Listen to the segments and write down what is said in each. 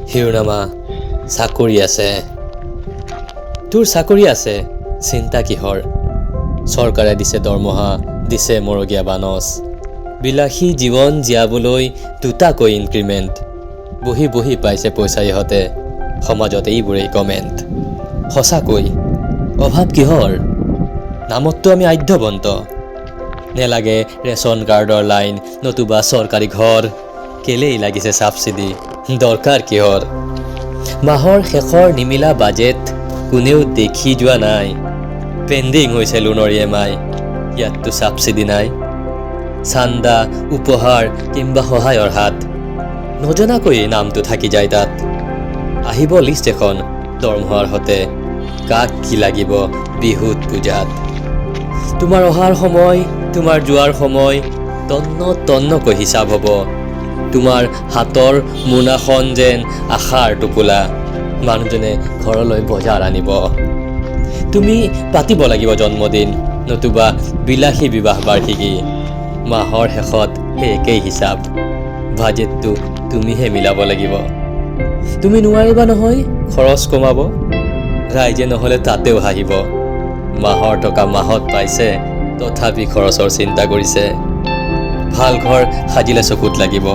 শিৰোনামা চাকৰি আছে। তোৰ চাকৰি আছে, চিন্তা কিহৰ? চৰকাৰে দিছে দৰমহা, দিছে মৰগীয়া বানচ। বিলাসী জীৱন জীয়াবলৈ দুটাকৈ ইনক্ৰিমেণ্ট। বহি বহি পাইছে পইচা ইহঁতে, সমাজত এইবোৰেই কমেণ্ট। সঁচাকৈ অভাৱ কিহৰ? নামততো আমি আধ্যবন্ত। নেলাগে ৰেচন কাৰ্ডৰ লাইন, নতুবা চৰকাৰী ঘৰ। কেলেই লাগিছে ছাবচিডি, দৰকাৰ কিহৰ? মাহৰ শেষৰ নিমিলা বাজেট কোনেও দেখি যোৱা নাই। পেণ্ডিং হৈছে লোনৰ EMI, ইয়াততো ছাবচিডি নাই। চান্দা, উপহাৰ কিম্বা সহায়ৰ হাত, নজনাকৈয়ে নামটো থাকি যায় তাত। আহিব লিষ্ট এখন দৰমহাৰ হতে, কাক কি লাগিব বিহুত পূজাত। তোমাৰ অহাৰ সময়, তোমাৰ যোৱাৰ সময়, তন্ন তন্নকৈ হিচাপ হ'ব। তোমাৰ হাতৰ মোনাখন যেন আশাৰ টোপোলা, মানুহজনে ঘৰলৈ বজাৰ আনিব। তুমি পাতিব লাগিব জন্মদিন, নতুবা বিলাসী বিবাহ বাৰ্ষিকী। মাহৰ শেষত সেই একেই হিচাপ, বাজেটটো তুমিহে মিলাব লাগিব। তুমি নোৱাৰিবা নহয় খৰচ কমাব, ৰাইজে নহ'লে তাতেও হাঁহিব। মাহৰ টকা মাহত পাইছে, তথাপি খৰচৰ চিন্তা কৰিছে। ভাল ঘৰ সাজিলে চকুত লাগিব,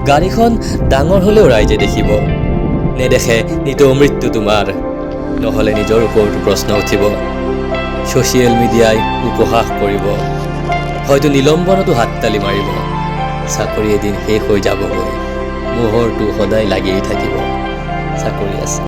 গাড়ীখন ডাঙৰ হ'লেও ৰাইজে দেখিব। নেদেখে নিতৌ মৃত্যু তোমাৰ, নহ'লে নিজৰ ওপৰতো প্ৰশ্ন উঠিব। ছ'চিয়েল মিডিয়াই উপহাস কৰিব, হয়তো নিলম্বনতো হাততালি মাৰিব। চাকৰি এদিন শেষ হৈ যাবগৈ, মোহৰটো সদায় লাগিয়েই থাকিব। চাকৰি আছে।